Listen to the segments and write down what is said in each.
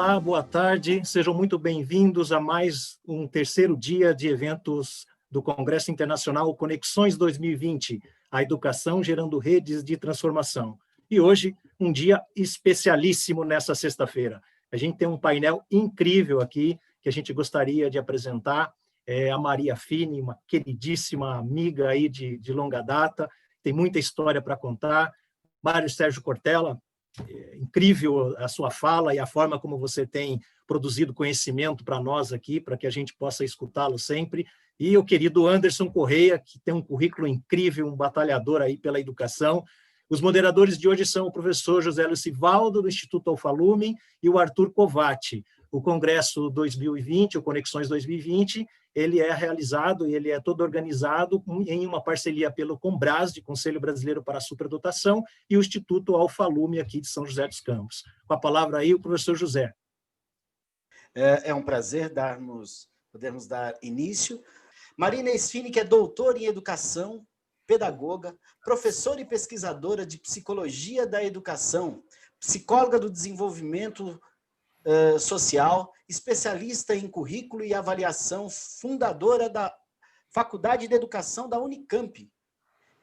Olá, boa tarde. Sejam muito bem-vindos a mais um terceiro dia de eventos do Congresso Internacional Conexões 2020, a educação gerando redes de transformação. E hoje, um dia especialíssimo nessa sexta-feira. A gente tem um painel incrível aqui que a gente gostaria de apresentar. É a Maria Fini, uma queridíssima amiga aí de longa data, tem muita história para contar. Mário Sérgio Cortella, incrível a sua fala e a forma como você tem produzido conhecimento para nós aqui, para que a gente possa escutá-lo sempre. E o querido Anderson Correia, que tem um currículo incrível, um batalhador aí pela educação. Os moderadores de hoje são o professor José Lucivaldo, do Instituto Alfalume, e o Arthur Covatti. O Congresso 2020, o Conexões 2020, ele é realizado e ele é todo organizado em uma parceria pelo CONBRASD, Conselho Brasileiro para a Superdotação, e o Instituto Alfalume, aqui de São José dos Campos. Com a palavra aí, o professor José. É um prazer podermos dar início. Maria Inês Fini, que é doutora em educação, pedagoga, professora e pesquisadora de psicologia da educação, psicóloga do desenvolvimento social, especialista em currículo e avaliação, fundadora da Faculdade de Educação da Unicamp,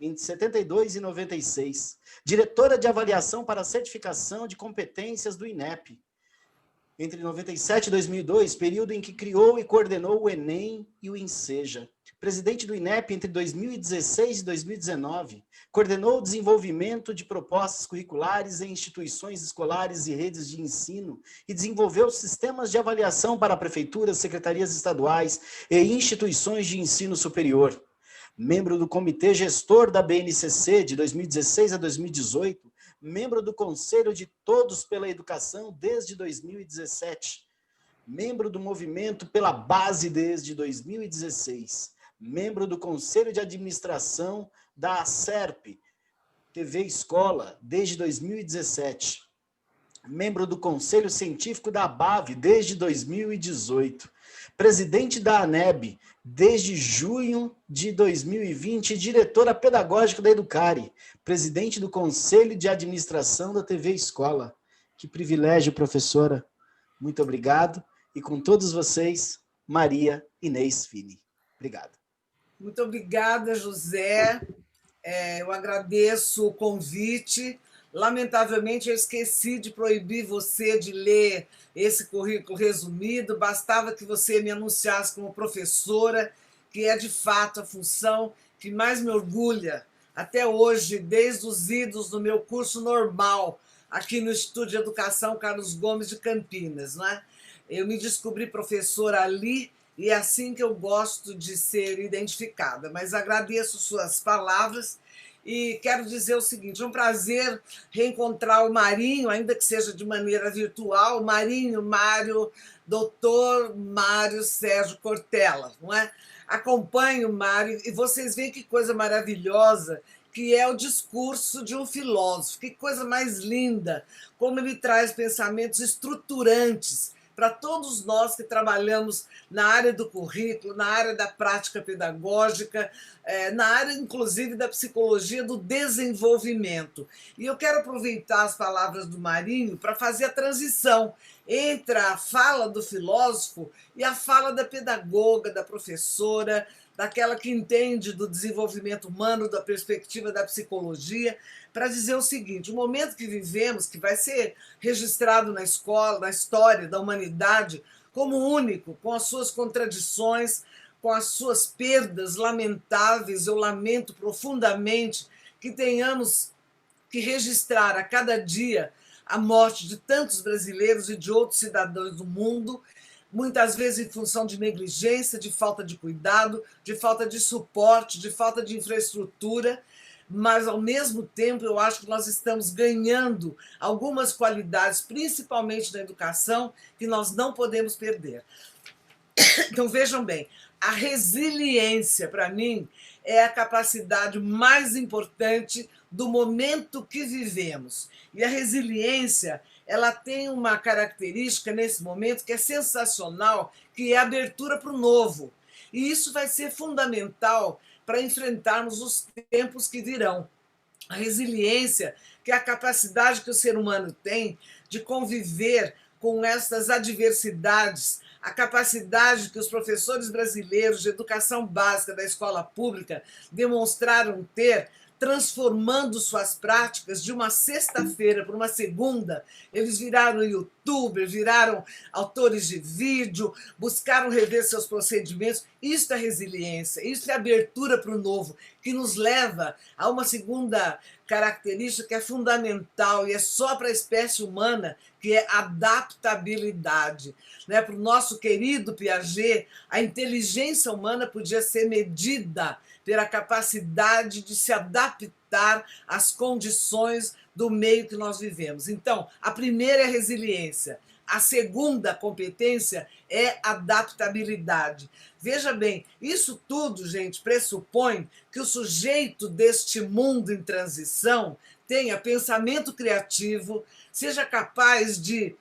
em 72 e 96, diretora de avaliação para certificação de competências do INEP, entre 97 e 2002, período em que criou e coordenou o Enem e o Enseja. Presidente do INEP entre 2016 e 2019, coordenou o desenvolvimento de propostas curriculares em instituições escolares e redes de ensino e desenvolveu sistemas de avaliação para prefeituras, secretarias estaduais e instituições de ensino superior. Membro do Comitê Gestor da BNCC de 2016 a 2018, membro do Conselho de Todos pela Educação desde 2017, membro do Movimento pela Base desde 2016, membro do Conselho de Administração da ACERP, TV Escola, desde 2017, membro do Conselho Científico da ABAV desde 2018, presidente da ANEB desde junho de 2020 e diretora pedagógica da Educare, presidente do Conselho de Administração da TV Escola. Que privilégio, professora. Muito obrigado. E com todos vocês, Maria Inês Fini. Obrigado. Muito obrigada, José. Eu agradeço o convite. Lamentavelmente, eu esqueci de proibir você de ler esse currículo resumido. Bastava que você me anunciasse como professora, que é, de fato, a função que mais me orgulha até hoje, desde os idos do meu curso normal, aqui no Instituto de Educação Carlos Gomes de Campinas, não é? Eu me descobri professora ali e é assim que eu gosto de ser identificada. Mas agradeço suas palavras e quero dizer o seguinte: é um prazer reencontrar o Marinho, ainda que seja de maneira virtual, doutor Mário Sérgio Cortella, não é? Acompanho o Mário e vocês veem que coisa maravilhosa que é o discurso de um filósofo, que coisa mais linda, como ele traz pensamentos estruturantes para todos nós que trabalhamos na área do currículo, na área da prática pedagógica, na área, inclusive, da psicologia do desenvolvimento. E eu quero aproveitar as palavras do Marinho para fazer a transição entre a fala do filósofo e a fala da pedagoga, da professora, daquela que entende do desenvolvimento humano, da perspectiva da psicologia, para dizer o seguinte: o momento que vivemos, que vai ser registrado na escola, na história da humanidade, como único, com as suas contradições, com as suas perdas lamentáveis, eu lamento profundamente que tenhamos que registrar a cada dia a morte de tantos brasileiros e de outros cidadãos do mundo, muitas vezes em função de negligência, de falta de cuidado, de falta de suporte, de falta de infraestrutura, mas, ao mesmo tempo, eu acho que nós estamos ganhando algumas qualidades, principalmente na educação, que nós não podemos perder. Então, vejam bem, a resiliência, para mim, é a capacidade mais importante do momento que vivemos. E a resiliência, ela tem uma característica nesse momento que é sensacional, que é a abertura para o novo. E isso vai ser fundamental para enfrentarmos os tempos que virão. A resiliência, que é a capacidade que o ser humano tem de conviver com essas adversidades, a capacidade que os professores brasileiros de educação básica da escola pública demonstraram ter, transformando suas práticas de uma sexta-feira para uma segunda. Eles viraram youtubers, viraram autores de vídeo, buscaram rever seus procedimentos. Isso é resiliência, isso é abertura para o novo, que nos leva a uma segunda característica que é fundamental e é só para a espécie humana, que é adaptabilidade. Né? Para o nosso querido Piaget, a inteligência humana podia ser medida pela capacidade de se adaptar às condições do meio que nós vivemos. Então, a primeira é resiliência, a segunda competência é adaptabilidade. Veja bem, isso tudo, gente, pressupõe que o sujeito deste mundo em transição tenha pensamento criativo, seja capaz de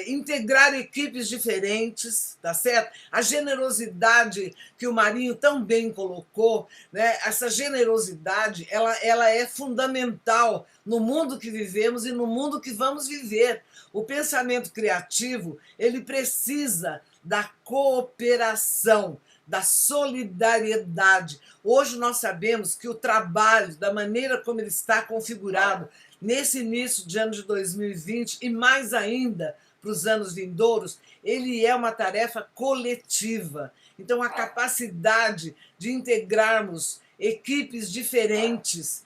integrar equipes diferentes, tá certo? A generosidade que o Marinho tão bem colocou, né? Essa generosidade ela é fundamental no mundo que vivemos e no mundo que vamos viver. O pensamento criativo ele precisa da cooperação, da solidariedade. Hoje nós sabemos que o trabalho, da maneira como ele está configurado, nesse início de ano de 2020 e mais ainda para os anos vindouros, ele é uma tarefa coletiva. Então, a capacidade de integrarmos equipes diferentes,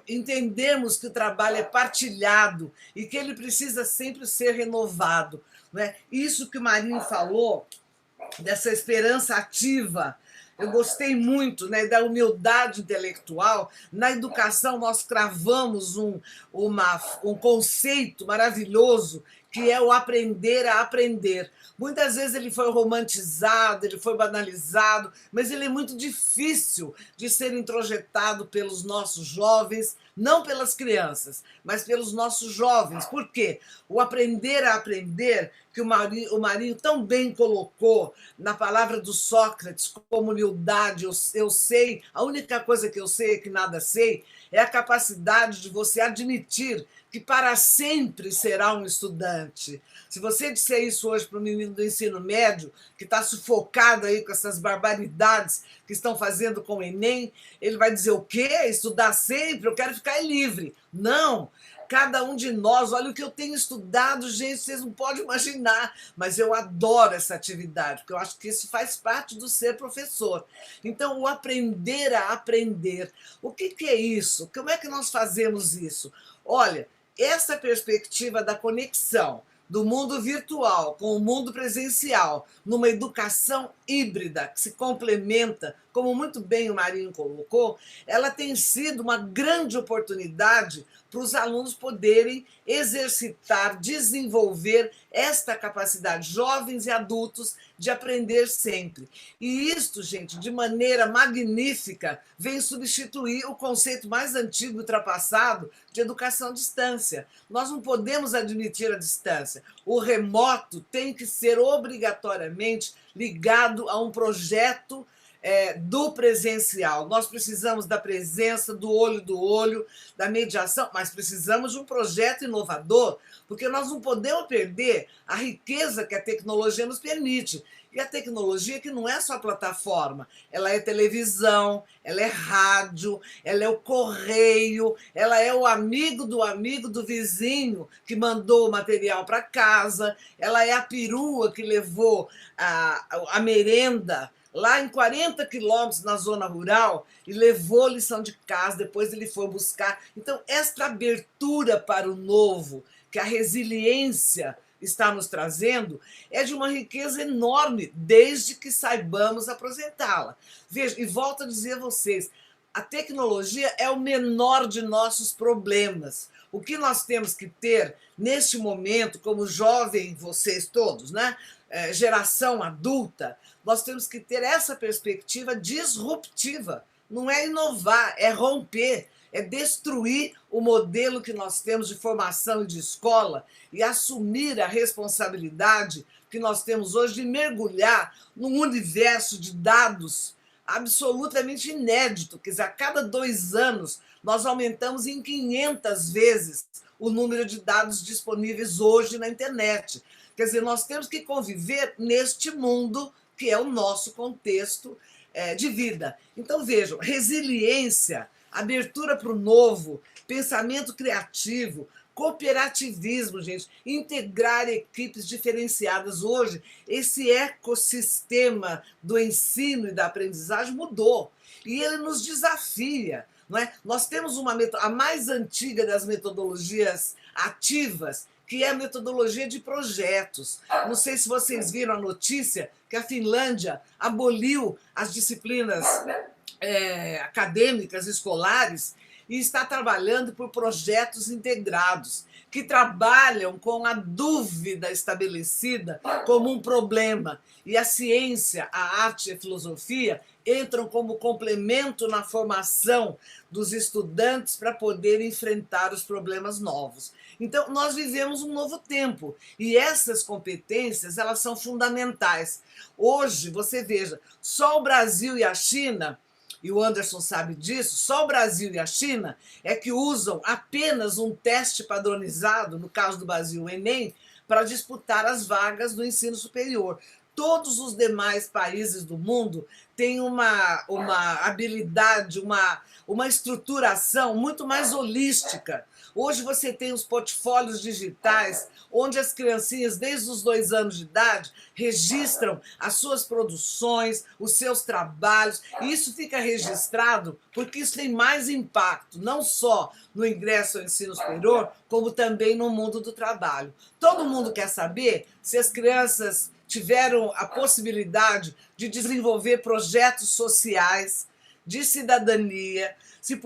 entendermos que o trabalho é partilhado e que ele precisa sempre ser renovado. Né? Isso que o Marinho falou, dessa esperança ativa, eu gostei muito, né, da humildade intelectual. Na educação, nós cravamos um conceito maravilhoso, que é o aprender a aprender. Muitas vezes ele foi romantizado, ele foi banalizado, mas ele é muito difícil de ser introjetado pelos nossos jovens, não pelas crianças, mas pelos nossos jovens. Por quê? O aprender a aprender, que o Marinho tão bem colocou na palavra do Sócrates, como humildade, eu sei, a única coisa que eu sei é que nada sei, é a capacidade de você admitir que para sempre será um estudante. Se você disser isso hoje para o menino do ensino médio, que está sufocado aí com essas barbaridades que estão fazendo com o Enem, ele vai dizer o quê? Estudar sempre? Eu quero ficar livre. Não! Cada um de nós, olha o que eu tenho estudado, gente, vocês não podem imaginar, mas eu adoro essa atividade, porque eu acho que isso faz parte do ser professor. Então, o aprender a aprender. O que é isso? Como é que nós fazemos isso? Olha, essa perspectiva da conexão do mundo virtual com o mundo presencial, numa educação híbrida que se complementa, como muito bem o Marinho colocou, ela tem sido uma grande oportunidade para os alunos poderem exercitar, desenvolver esta capacidade, jovens e adultos, de aprender sempre. E isto, gente, de maneira magnífica, vem substituir o conceito mais antigo e ultrapassado de educação à distância. Nós não podemos admitir a distância. O remoto tem que ser obrigatoriamente ligado a um projeto do presencial. Nós precisamos da presença, do olho, da mediação, mas precisamos de um projeto inovador, porque nós não podemos perder a riqueza que a tecnologia nos permite. E a tecnologia que não é só plataforma, ela é televisão, ela é rádio, ela é o correio, ela é o amigo do vizinho que mandou o material para casa, ela é a perua que levou a merenda lá em 40 quilômetros na zona rural e levou lição de casa, depois ele foi buscar. Então, esta abertura para o novo, que a resiliência está nos trazendo, é de uma riqueza enorme, desde que saibamos apresentá-la. Veja, e volto a dizer a vocês, a tecnologia é o menor de nossos problemas. O que nós temos que ter neste momento, como jovem, vocês todos, né? Geração adulta, nós temos que ter essa perspectiva disruptiva. Não é inovar, é romper, é destruir o modelo que nós temos de formação e de escola e assumir a responsabilidade que nós temos hoje de mergulhar num universo de dados absolutamente inédito. Quer dizer, a cada 2 anos nós aumentamos em 500 vezes o número de dados disponíveis hoje na internet. Quer dizer, nós temos que conviver neste mundo que é o nosso contexto de vida. Então, vejam, resiliência, abertura para o novo, pensamento criativo, cooperativismo, gente, integrar equipes diferenciadas. Hoje, esse ecossistema do ensino e da aprendizagem mudou e ele nos desafia. Não é? Nós temos a mais antiga das metodologias ativas, que é a metodologia de projetos. Não sei se vocês viram a notícia que a Finlândia aboliu as disciplinas acadêmicas, escolares, e está trabalhando por projetos integrados, que trabalham com a dúvida estabelecida como um problema. E a ciência, a arte e a filosofia entram como complemento na formação dos estudantes para poder enfrentar os problemas novos. Então, nós vivemos um novo tempo e essas competências, elas são fundamentais. Hoje, você veja, só o Brasil e a China, e o Anderson sabe disso, só o Brasil e a China é que usam apenas um teste padronizado, no caso do Brasil, o Enem, para disputar as vagas do ensino superior. Todos os demais países do mundo têm uma habilidade, uma estruturação muito mais holística. Hoje você tem os portfólios digitais, onde as criancinhas, desde os 2 anos de idade, registram as suas produções, os seus trabalhos, e isso fica registrado porque isso tem mais impacto, não só no ingresso ao ensino superior, como também no mundo do trabalho. Todo mundo quer saber se as crianças tiveram a possibilidade de desenvolver projetos sociais, de cidadania, se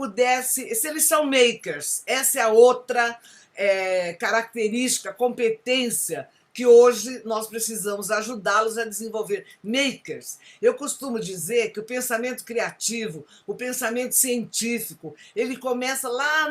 eles são makers. Essa é a outra característica, competência que hoje nós precisamos ajudá-los a desenvolver. Makers. Eu costumo dizer que o pensamento criativo, o pensamento científico, ele começa lá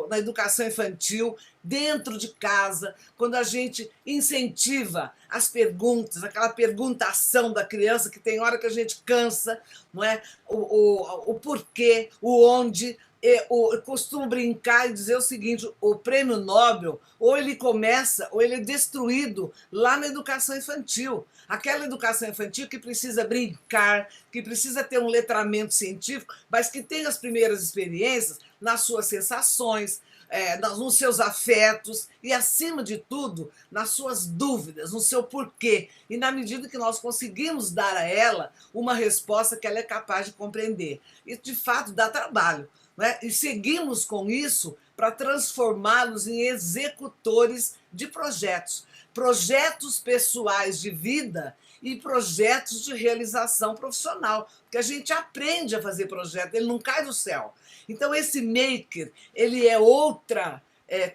na educação infantil, dentro de casa, quando a gente incentiva as perguntas, aquela perguntação da criança, que tem hora que a gente cansa, não é? O porquê, o onde. Eu costumo brincar e dizer o seguinte: o prêmio Nobel, ou ele começa, ou ele é destruído lá na educação infantil. Aquela educação infantil que precisa brincar, que precisa ter um letramento científico, mas que tem as primeiras experiências nas suas sensações, nos seus afetos e, acima de tudo, nas suas dúvidas, no seu porquê. E na medida que nós conseguimos dar a ela uma resposta que ela é capaz de compreender. Isso, de fato, dá trabalho. Né? E seguimos com isso para transformá-los em executores de projetos pessoais de vida e projetos de realização profissional, porque a gente aprende a fazer projeto, ele não cai do céu. Então, esse maker, ele é outra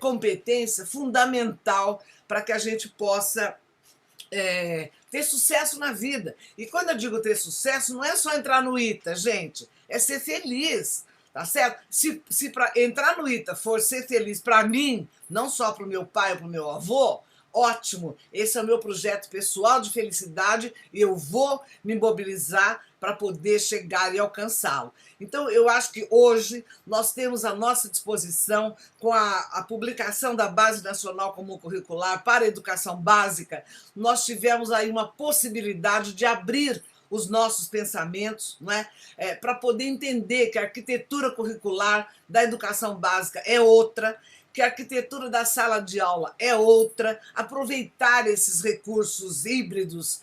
competência fundamental para que a gente possa ter sucesso na vida. E quando eu digo ter sucesso, não é só entrar no ITA, gente, é ser feliz. Tá certo? Se para entrar no ITA for ser feliz para mim, não só para o meu pai ou para o meu avô, ótimo, esse é o meu projeto pessoal de felicidade e eu vou me mobilizar para poder chegar e alcançá-lo. Então, eu acho que hoje nós temos à nossa disposição, com a publicação da Base Nacional Comum Curricular para a Educação Básica, nós tivemos aí uma possibilidade de abrir os nossos pensamentos, não é? Para poder entender que a arquitetura curricular da educação básica é outra, que a arquitetura da sala de aula é outra, aproveitar esses recursos híbridos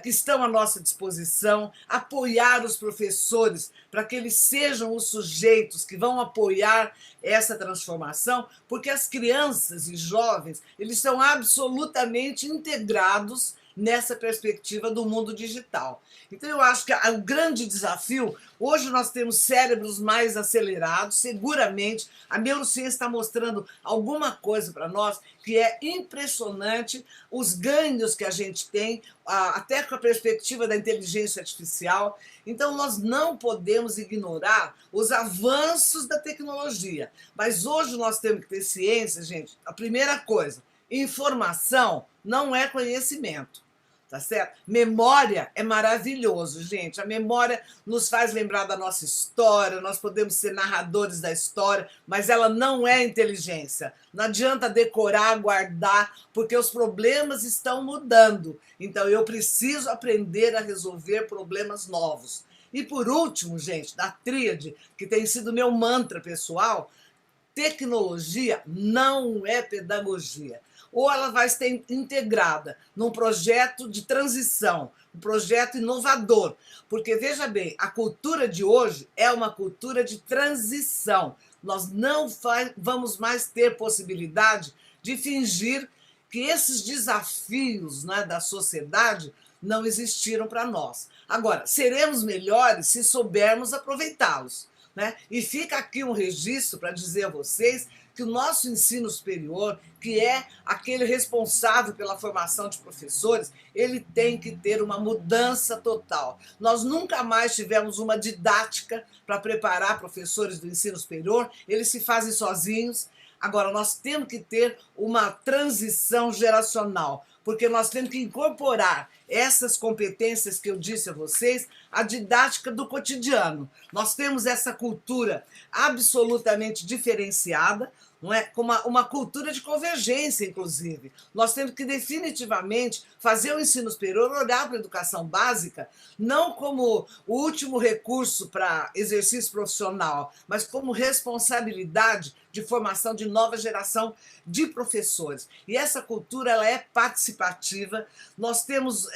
que estão à nossa disposição, apoiar os professores para que eles sejam os sujeitos que vão apoiar essa transformação, porque as crianças e jovens, eles são absolutamente integrados nessa perspectiva do mundo digital. Então, eu acho que o grande desafio, hoje nós temos cérebros mais acelerados, seguramente, a neurociência está mostrando alguma coisa para nós que é impressionante, os ganhos que a gente tem, até com a perspectiva da inteligência artificial. Então, nós não podemos ignorar os avanços da tecnologia, mas hoje nós temos que ter ciência, gente. A primeira coisa, informação não é conhecimento. tá certo? Memória é maravilhoso, gente. A memória nos faz lembrar da nossa história, nós podemos ser narradores da história, mas ela não é inteligência. Não adianta decorar, guardar, porque os problemas estão mudando. Então, eu preciso aprender a resolver problemas novos. E, por último, gente, da tríade, que tem sido meu mantra pessoal, tecnologia não é pedagogia. Ou ela vai ser integrada num projeto de transição, um projeto inovador. Porque, veja bem, a cultura de hoje é uma cultura de transição. Nós não vamos mais ter possibilidade de fingir que esses desafios, né, da sociedade não existiram para nós. Agora, seremos melhores se soubermos aproveitá-los, né? E fica aqui um registro para dizer a vocês que o nosso ensino superior, que é aquele responsável pela formação de professores, ele tem que ter uma mudança total. Nós nunca mais tivemos uma didática para preparar professores do ensino superior, eles se fazem sozinhos. Agora, nós temos que ter uma transição geracional, porque nós temos que incorporar essas competências que eu disse a vocês, à didática do cotidiano. Nós temos essa cultura absolutamente diferenciada, não é? Com uma cultura de convergência, inclusive. Nós temos que definitivamente fazer o ensino superior olhar para a educação básica não como o último recurso para exercício profissional, mas como responsabilidade de formação de nova geração de professores. E essa cultura ela é participativa. Nós temos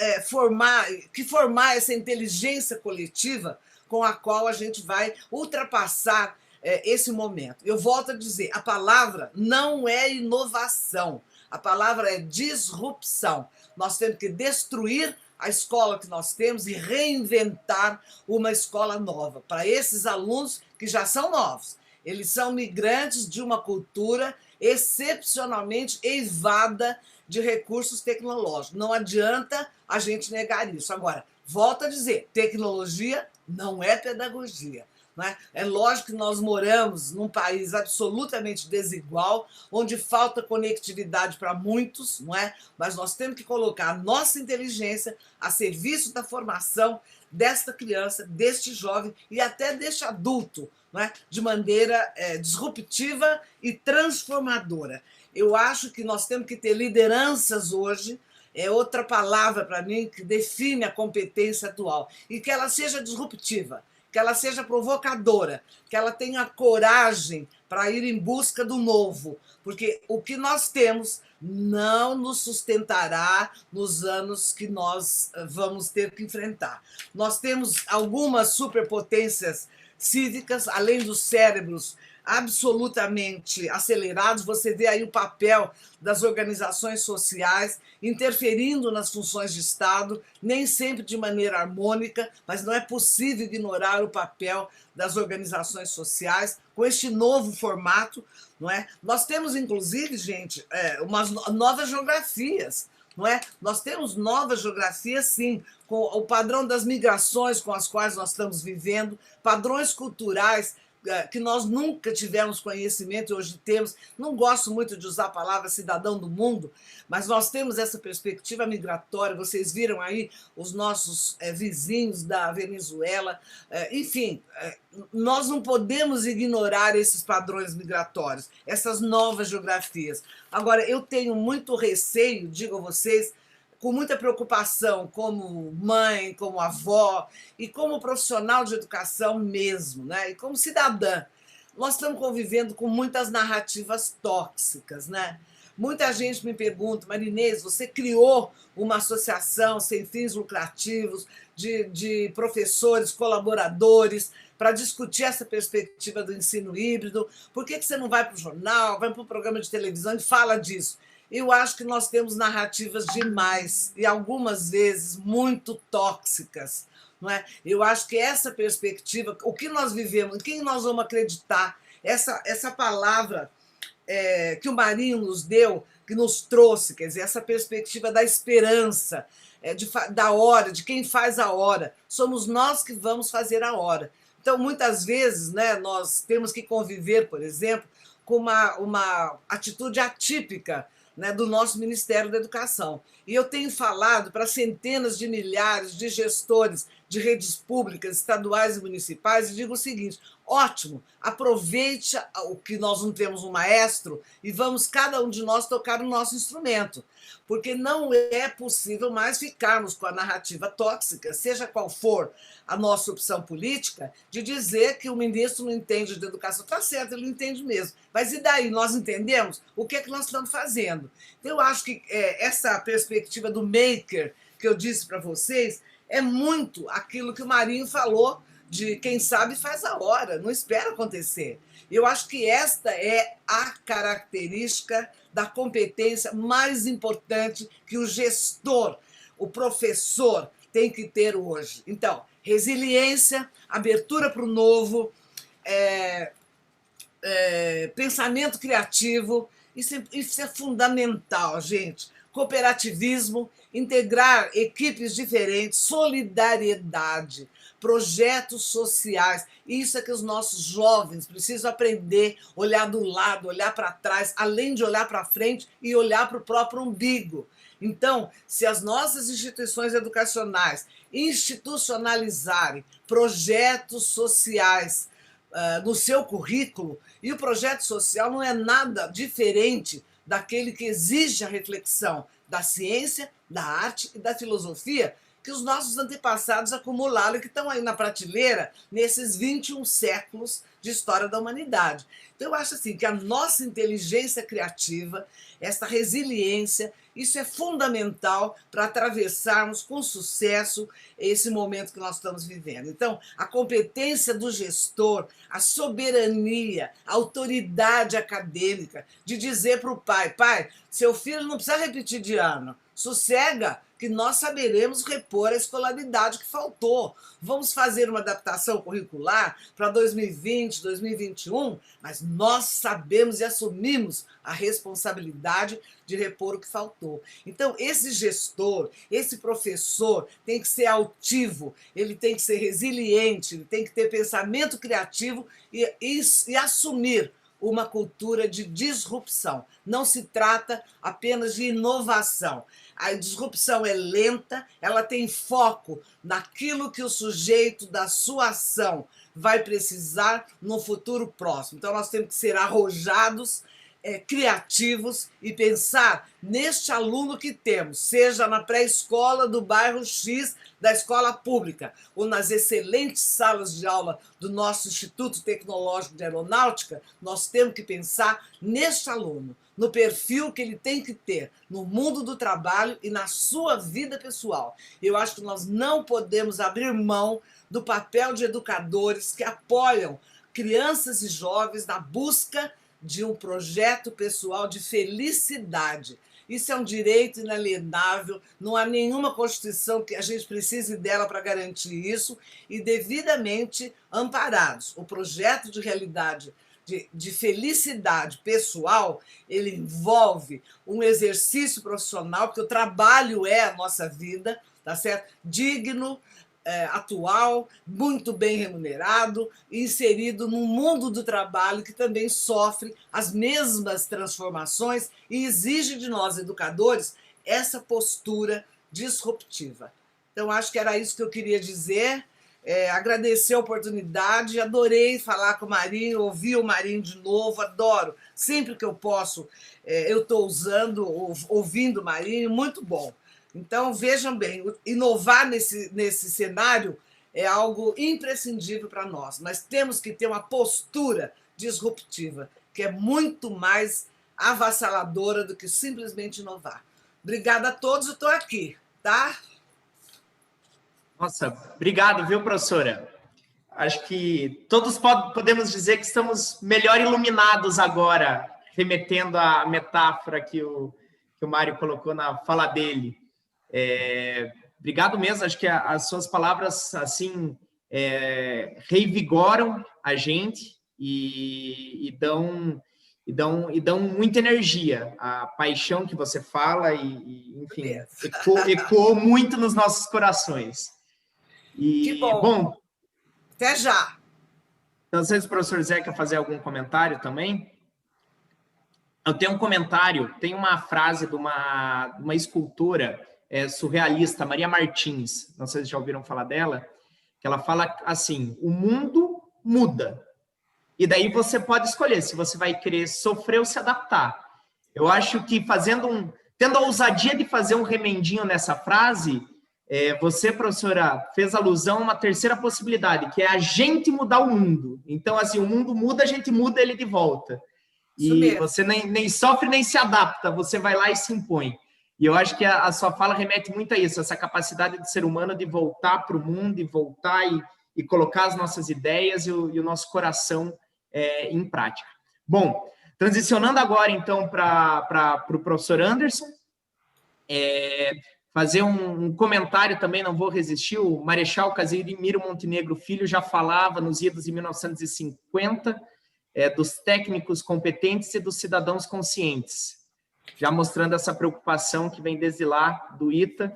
que formar essa inteligência coletiva com a qual a gente vai ultrapassar esse momento. Eu volto a dizer, a palavra não é inovação, a palavra é disrupção. Nós temos que destruir a escola que nós temos e reinventar uma escola nova para esses alunos que já são novos. Eles são migrantes de uma cultura excepcionalmente eivada de recursos tecnológicos. Não adianta a gente negar isso. Agora, volto a dizer, tecnologia não é pedagogia. Não é? É lógico que nós moramos num país absolutamente desigual, onde falta conectividade para muitos, não é? Mas nós temos que colocar a nossa inteligência a serviço da formação desta criança, deste jovem e até deste adulto, não é? De maneira disruptiva e transformadora. Eu acho que nós temos que ter lideranças hoje, é outra palavra para mim que define a competência atual, e que ela seja disruptiva, que ela seja provocadora, que ela tenha coragem para ir em busca do novo, porque o que nós temos não nos sustentará nos anos que nós vamos ter que enfrentar. Nós temos algumas superpotências cívicas, além dos cérebros absolutamente acelerados. Você vê aí o papel das organizações sociais interferindo nas funções de Estado, nem sempre de maneira harmônica, mas não é possível ignorar o papel das organizações sociais com este novo formato, não é? Nós temos, inclusive, gente, umas novas geografias, não é? Nós temos novas geografias, sim, com o padrão das migrações com as quais nós estamos vivendo, padrões culturais que nós nunca tivemos conhecimento e hoje temos. Não gosto muito de usar a palavra cidadão do mundo, mas nós temos essa perspectiva migratória. Vocês viram aí os nossos vizinhos da Venezuela. Enfim, nós não podemos ignorar esses padrões migratórios, essas novas geografias. Agora, eu tenho muito receio, digo a vocês, com muita preocupação como mãe, como avó e como profissional de educação mesmo, né? E como cidadã. Nós estamos convivendo com muitas narrativas tóxicas, né? Muita gente me pergunta, Marinês, você criou uma associação sem fins lucrativos de professores, colaboradores, para discutir essa perspectiva do ensino híbrido. Por que você não vai para o jornal, vai para o programa de televisão e fala disso? Eu acho que nós temos narrativas demais e algumas vezes muito tóxicas, não é? Eu acho que essa perspectiva, o que nós vivemos, em quem nós vamos acreditar, essa palavra que o Marinho nos deu, que nos trouxe, quer dizer, essa perspectiva da esperança, da hora, de quem faz a hora, somos nós que vamos fazer a hora. Então, muitas vezes, né, nós temos que conviver, por exemplo, com uma atitude atípica né, do nosso Ministério da Educação. E eu tenho falado para centenas de milhares de gestores de redes públicas, estaduais e municipais, e digo o seguinte: ótimo, aproveite o que nós não temos um maestro e vamos cada um de nós tocar o nosso instrumento, porque não é possível mais ficarmos com a narrativa tóxica, seja qual for a nossa opção política, de dizer que o ministro não entende de educação. Está certo, ele não entende mesmo, mas e daí? Nós entendemos? O que é que nós estamos fazendo? Então, eu acho que essa perspectiva do maker que eu disse para vocês é muito aquilo que o Marinho falou, de quem sabe faz a hora, não espera acontecer. Eu acho que esta é a característica da competência mais importante que o gestor, o professor, tem que ter hoje. Então, resiliência, abertura para o novo, pensamento criativo, isso é fundamental, gente. Cooperativismo, integrar equipes diferentes, solidariedade, projetos sociais. Isso é que os nossos jovens precisam aprender, olhar do lado, olhar para trás, além de olhar para frente e olhar para o próprio umbigo. Então, se as nossas instituições educacionais institucionalizarem projetos sociais no seu currículo, e o projeto social não é nada diferente daquele que exige a reflexão da ciência, da arte e da filosofia que os nossos antepassados acumularam e que estão aí na prateleira nesses 21 séculos de história da humanidade. Então, eu acho assim que a nossa inteligência criativa, essa resiliência, isso é fundamental para atravessarmos com sucesso esse momento que nós estamos vivendo. Então, a competência do gestor, a soberania, a autoridade acadêmica de dizer para o pai: pai, seu filho não precisa repetir de ano, sossega, que nós saberemos repor a escolaridade que faltou. Vamos fazer uma adaptação curricular para 2020, 2021, mas nós sabemos e assumimos a responsabilidade de repor o que faltou. Então, esse gestor, esse professor tem que ser altivo, ele tem que ser resiliente, ele tem que ter pensamento criativo e assumir uma cultura de disrupção. Não se trata apenas de inovação. A disrupção é lenta, ela tem foco naquilo que o sujeito da sua ação vai precisar no futuro próximo. Então, nós temos que ser arrojados, criativos e pensar neste aluno que temos, seja na pré-escola do bairro X da escola pública ou nas excelentes salas de aula do nosso Instituto Tecnológico de Aeronáutica. Nós temos que pensar neste aluno, no perfil que ele tem que ter no mundo do trabalho e na sua vida pessoal. Eu acho que nós não podemos abrir mão do papel de educadores que apoiam crianças e jovens na busca de um projeto pessoal de felicidade. Isso é um direito inalienável, não há nenhuma Constituição que a gente precise dela para garantir isso, e devidamente amparados. O projeto de realidade de felicidade pessoal, ele envolve um exercício profissional, porque o trabalho é a nossa vida, tá certo? Digno, atual, muito bem remunerado, inserido num mundo do trabalho que também sofre as mesmas transformações e exige de nós, educadores, essa postura disruptiva. Então, acho que era isso que eu queria dizer. Agradecer a oportunidade, adorei falar com o Marinho, ouvir o Marinho de novo, adoro. Sempre que eu posso, eu estou ouvindo o Marinho, muito bom. Então, vejam bem, inovar nesse cenário é algo imprescindível para nós, mas temos que ter uma postura disruptiva, que é muito mais avassaladora do que simplesmente inovar. Obrigada a todos, eu estou aqui, tá? Nossa, obrigado, viu, professora? Acho que todos podemos dizer que estamos melhor iluminados agora, remetendo à metáfora que o Mário colocou na fala dele. Obrigado mesmo, acho que as suas palavras assim reivigoram a gente e dão muita energia. A paixão que você fala enfim, ecoou muito nos nossos corações. Que bom. Até já. Não sei se o professor Zé quer fazer algum comentário também. eu tenho um comentário, tem uma frase de uma escultora surrealista, Maria Martins, não sei se já ouviram falar dela, que ela fala assim, o mundo muda, e daí você pode escolher se você vai querer sofrer ou se adaptar. Eu acho que tendo a ousadia de fazer um remendinho nessa frase, você, professora, fez alusão a uma terceira possibilidade, que é a gente mudar o mundo. Então, assim, o mundo muda, a gente muda ele de volta. E você nem sofre nem se adapta, você vai lá e se impõe. E eu acho que a sua fala remete muito a isso, essa capacidade do ser humano de voltar para o mundo, e voltar e colocar as nossas ideias e o nosso coração em prática. Bom, transicionando agora, então, para o professor Anderson, fazer um comentário também, não vou resistir, o Marechal Casimiro Montenegro Filho já falava nos idos de 1950 dos técnicos competentes e dos cidadãos conscientes, já mostrando essa preocupação que vem desde lá do ITA,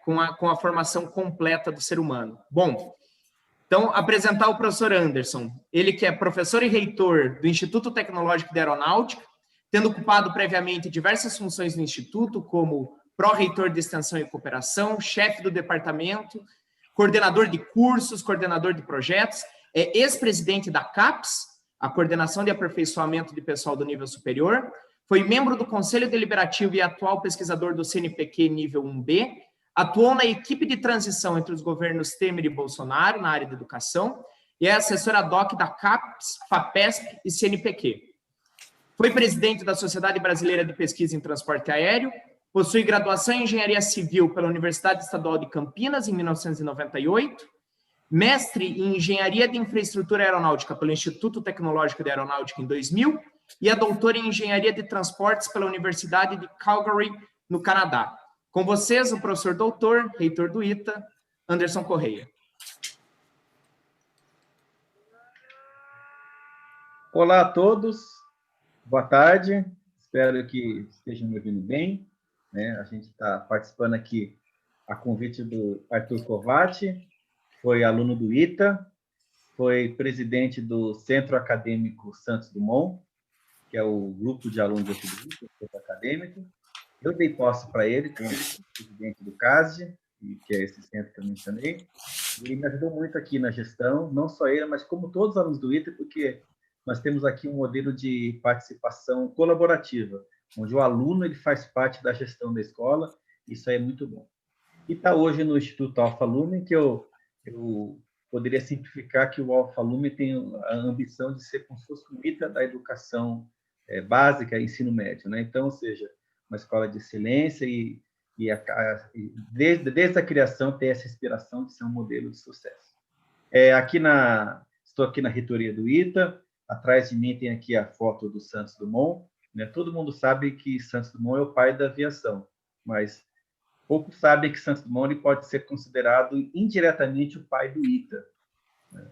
com a formação completa do ser humano. Bom, então, apresentar o professor Anderson, ele que é professor e reitor do Instituto Tecnológico de Aeronáutica, tendo ocupado previamente diversas funções no Instituto, como pró-reitor de Extensão e Cooperação, chefe do departamento, coordenador de cursos, coordenador de projetos, ex-presidente da CAPES, a Coordenação de Aperfeiçoamento de Pessoal do Nível Superior, foi membro do Conselho Deliberativo e atual pesquisador do CNPq Nível 1B, atuou na equipe de transição entre os governos Temer e Bolsonaro na área de educação e é assessora DOC da CAPES, FAPESP e CNPq. Foi presidente da Sociedade Brasileira de Pesquisa em Transporte Aéreo, possui graduação em Engenharia Civil pela Universidade Estadual de Campinas, em 1998, mestre em Engenharia de Infraestrutura Aeronáutica pelo Instituto Tecnológico de Aeronáutica em 2000 e é doutor em Engenharia de Transportes pela Universidade de Calgary, no Canadá. Com vocês, o professor doutor, reitor do ITA, Anderson Correia. Olá a todos, boa tarde, espero que estejam me ouvindo bem. A gente está participando aqui a convite do Arthur Covatti, foi aluno do ITA, foi presidente do Centro Acadêmico Santos Dumont, que é o grupo de alunos aqui do ITA, Centro Acadêmico. Eu dei posse para ele, como presidente do CASD, que é esse centro que eu mencionei, e ele me ajudou muito aqui na gestão, não só ele, mas como todos os alunos do ITA, porque nós temos aqui um modelo de participação colaborativa, onde o aluno ele faz parte da gestão da escola, isso aí é muito bom. E está hoje no Instituto Alfa Lumen, que eu poderia simplificar que o Alfa Lumen tem a ambição de ser como se fosse o ITA da educação básica e ensino médio, né? Então, ou seja, uma escola de excelência e desde a criação tem essa inspiração de ser um modelo de sucesso. Estou aqui na reitoria do ITA, atrás de mim tem aqui a foto do Santos Dumont, né? Todo mundo sabe que Santos Dumont é o pai da aviação, mas poucos sabem que Santos Dumont ele pode ser considerado indiretamente o pai do ITA, né?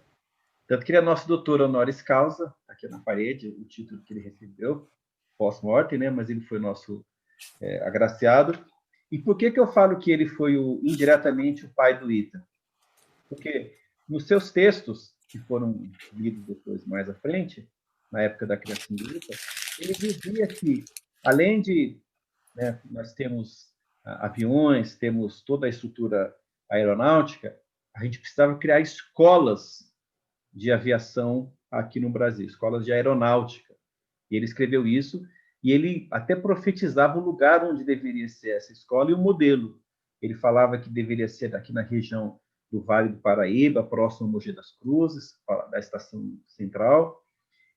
Tanto que ele é nosso doutor honoris causa, aqui na parede, o título que ele recebeu, pós-mortem, né? Mas ele foi nosso agraciado. E por que eu falo que ele foi indiretamente o pai do ITA? Porque nos seus textos, que foram lidos depois mais à frente, na época da criação do ITA, ele dizia que, além de nós temos aviões, temos toda a estrutura aeronáutica, a gente precisava criar escolas de aviação aqui no Brasil, escolas de aeronáutica. E ele escreveu isso, e ele até profetizava o lugar onde deveria ser essa escola e o modelo. Ele falava que deveria ser aqui na região do Vale do Paraíba, próximo ao Mogi das Cruzes, da Estação Central,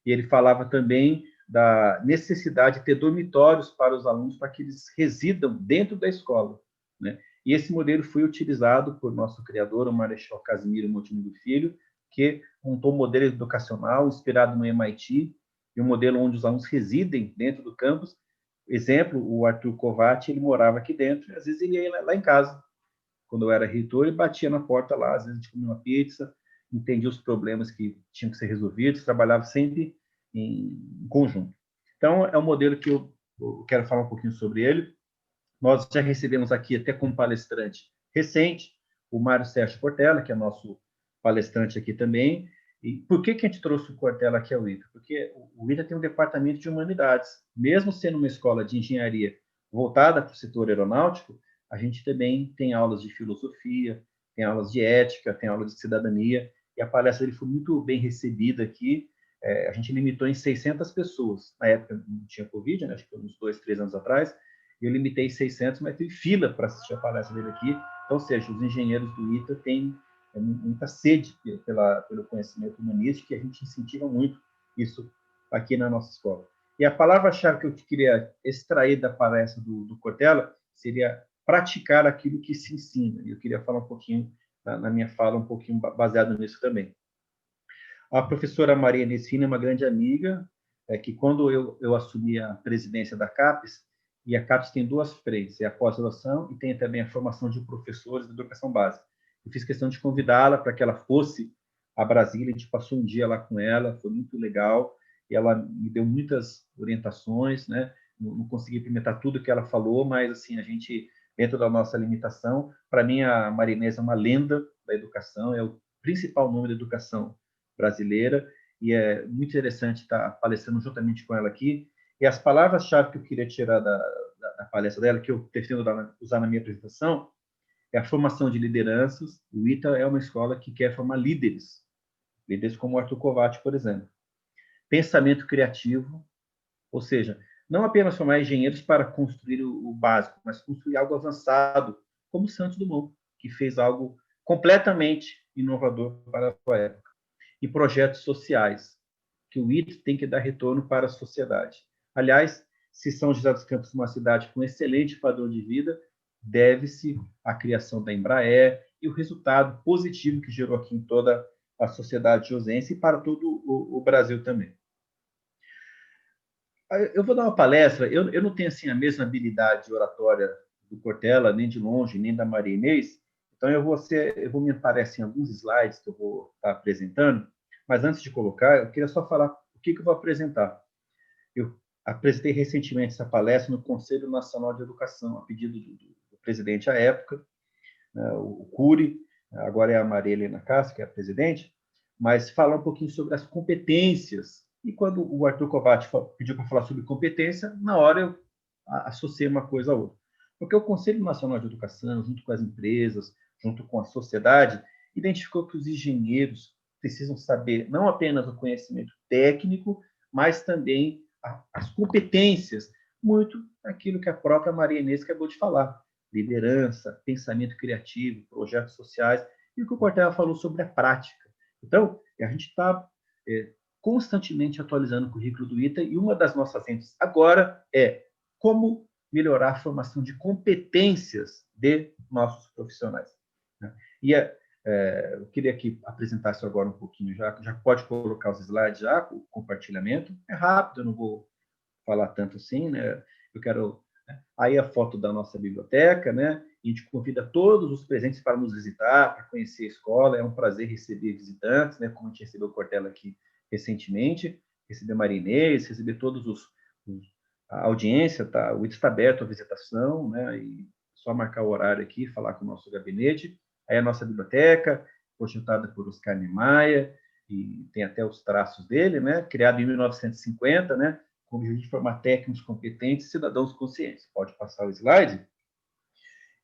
e ele falava também da necessidade de ter dormitórios para os alunos, para que eles residam dentro da escola, né? E esse modelo foi utilizado por nosso criador, o Marechal Casimiro Montenegro Filho, que montou um modelo educacional inspirado no MIT, e um modelo onde os alunos residem dentro do campus. Exemplo, o Arthur Covatti, ele morava aqui dentro, e às vezes ele ia lá em casa. Quando eu era reitor, ele batia na porta lá, às vezes a gente comia uma pizza, entendia os problemas que tinham que ser resolvidos, trabalhava sempre em conjunto. Então, é um modelo que eu quero falar um pouquinho sobre ele. Nós já recebemos aqui, até como palestrante recente, o Mário Sérgio Portela, que é nosso palestrante aqui também, E por que a gente trouxe o Cortella aqui ao ITA? Porque o ITA tem um departamento de humanidades. Mesmo sendo uma escola de engenharia voltada para o setor aeronáutico, a gente também tem aulas de filosofia, tem aulas de ética, tem aulas de cidadania, e a palestra dele foi muito bem recebida aqui. A gente limitou em 600 pessoas. Na época não tinha Covid, né? Acho que foi uns 2, 3 anos atrás. Eu limitei 600, mas teve fila para assistir a palestra dele aqui. Então, ou seja, os engenheiros do ITA têm muita sede pelo conhecimento humanístico, e a gente incentiva muito isso aqui na nossa escola. E a palavra-chave que eu queria extrair da palestra do Cortella seria praticar aquilo que se ensina. E eu queria falar um pouquinho, na minha fala, um pouquinho baseado nisso também. A professora Maria Nesfina é uma grande amiga, que quando eu assumi a presidência da CAPES, e a CAPES tem duas frentes, a pós-graduação e tem também a formação de professores de educação básica. Eu fiz questão de convidá-la para que ela fosse a Brasília, a gente passou um dia lá com ela, foi muito legal, e ela me deu muitas orientações, né? Não consegui implementar tudo que ela falou, mas assim, a gente, dentro da nossa limitação, para mim a Marinês é uma lenda da educação, é o principal nome da educação brasileira, e é muito interessante estar palestrando juntamente com ela aqui. E as palavras-chave que eu queria tirar da palestra dela, que eu pretendo usar na minha apresentação, é a formação de lideranças. O ITA é uma escola que quer formar líderes como o Arthur Kovács, por exemplo. Pensamento criativo, ou seja, não apenas formar engenheiros para construir o básico, mas construir algo avançado, como Santos Dumont, que fez algo completamente inovador para a sua época. E projetos sociais, que o ITA tem que dar retorno para a sociedade. Aliás, se São José dos Campos é uma cidade com excelente padrão de vida, deve-se à criação da Embraer e o resultado positivo que gerou aqui em toda a sociedade josense e para todo o Brasil também. Eu vou dar uma palestra, eu não tenho assim, a mesma habilidade de oratória do Cortella, nem de longe, nem da Maria Inês, então eu vou me aparecer em alguns slides que eu vou estar apresentando, mas antes de colocar, eu queria só falar o que eu vou apresentar. Eu apresentei recentemente essa palestra no Conselho Nacional de Educação, a pedido do presidente à época, né, o Cury, agora é a Maria Helena Castro, que é a presidente, mas falar um pouquinho sobre as competências. E quando o Arthur Kovács pediu para falar sobre competência, na hora eu associei uma coisa a outra. Porque o Conselho Nacional de Educação, junto com as empresas, junto com a sociedade, identificou que os engenheiros precisam saber não apenas o conhecimento técnico, mas também as competências, muito aquilo que a própria Maria Inês acabou de falar, liderança, pensamento criativo, projetos sociais, e o que o Cortella falou sobre a prática. Então, a gente está constantemente atualizando o currículo do ITA, e uma das nossas entes agora é como melhorar a formação de competências de nossos profissionais. E eu queria que apresentasse agora um pouquinho, já pode colocar os slides já, o compartilhamento. É rápido, eu não vou falar tanto assim, né? Eu quero... Aí a foto da nossa biblioteca, né? A gente convida todos os presentes para nos visitar, para conhecer a escola. É um prazer receber visitantes, né? Como a gente recebeu o Cortella aqui recentemente, receber a Maria Inês, receber todos a audiência, tá? O ITA está aberto à visitação, né? E só marcar o horário aqui, falar com o nosso gabinete. Aí a nossa biblioteca, projetada por Oscar Niemeyer, e tem até os traços dele, né? Criado em 1950, né? Com o objetivo de formar técnicos competentes e cidadãos conscientes. Pode passar o slide.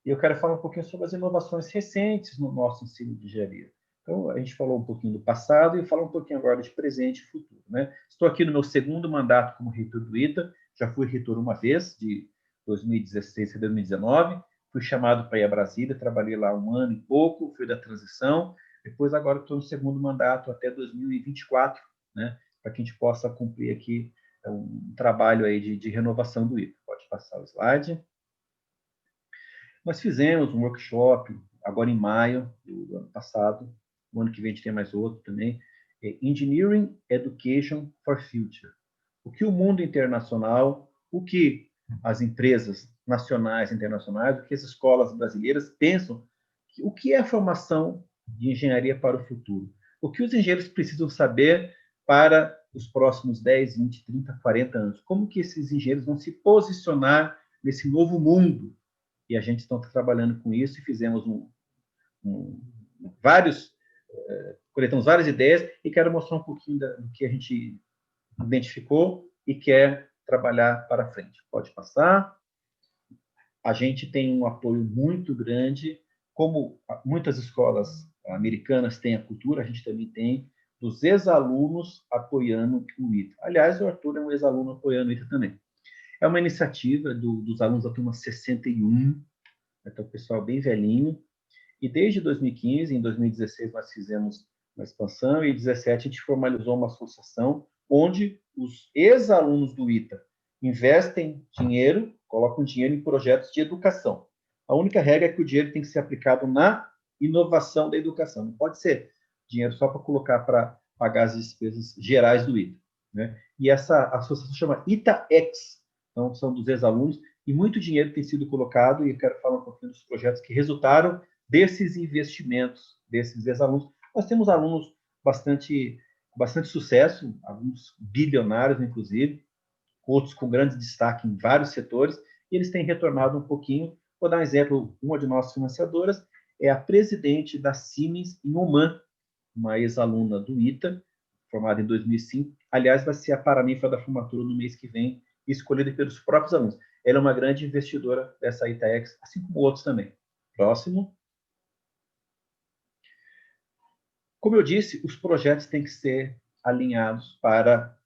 E eu quero falar um pouquinho sobre as inovações recentes no nosso ensino de engenharia. Então, a gente falou um pouquinho do passado e falar um pouquinho agora de presente e futuro, né? Estou aqui no meu segundo mandato como reitor do ITA, já fui reitor uma vez, de 2016 a 2019, fui chamado para ir a Brasília, trabalhei lá 1 ano e pouco, fui da transição, depois agora estou no segundo mandato até 2024, né? Para que a gente possa cumprir aqui um trabalho aí de renovação do ITA. Pode passar o slide. Nós fizemos um workshop, agora em maio do ano passado, o ano que vem a gente tem mais outro também, Engineering Education for Future. O que o mundo internacional, o que as empresas nacionais e internacionais, o que as escolas brasileiras pensam, o que é a formação de engenharia para o futuro? O que os engenheiros precisam saber para os próximos 10, 20, 30, 40 anos? Como que esses engenheiros vão se posicionar nesse novo mundo? E a gente está trabalhando com isso e fizemos vários coletamos várias ideias e quero mostrar um pouquinho do que a gente identificou e quer trabalhar para frente. Pode passar. A gente tem um apoio muito grande, como muitas escolas americanas têm a cultura, a gente também tem, dos ex-alunos apoiando o ITA. Aliás, o Arthur é um ex-aluno apoiando o ITA também. É uma iniciativa dos alunos da turma 61, então o pessoal bem velhinho, e desde 2015, em 2016, nós fizemos uma expansão, e em 2017 a gente formalizou uma associação onde os ex-alunos do ITA investem dinheiro, colocam dinheiro em projetos de educação. A única regra é que o dinheiro tem que ser aplicado na inovação da educação. Não pode ser dinheiro só para colocar para pagar as despesas gerais do ITA, né? E essa associação chama ITAX, então são dos ex-alunos, e muito dinheiro tem sido colocado, e eu quero falar um pouquinho dos projetos que resultaram desses investimentos, desses ex-alunos. Nós temos alunos bastante sucesso, alguns bilionários, inclusive, outros com grande destaque em vários setores, e eles têm retornado um pouquinho. Vou dar um exemplo, uma de nossas financiadoras é a presidente da Siemens em Oman, uma ex-aluna do ITA, formada em 2005. Aliás, vai ser a paraninfa da formatura no mês que vem, escolhida pelos próprios alunos. Ela é uma grande investidora dessa ITAX, assim como outros também. Próximo. Como eu disse, os projetos têm que ser alinhados para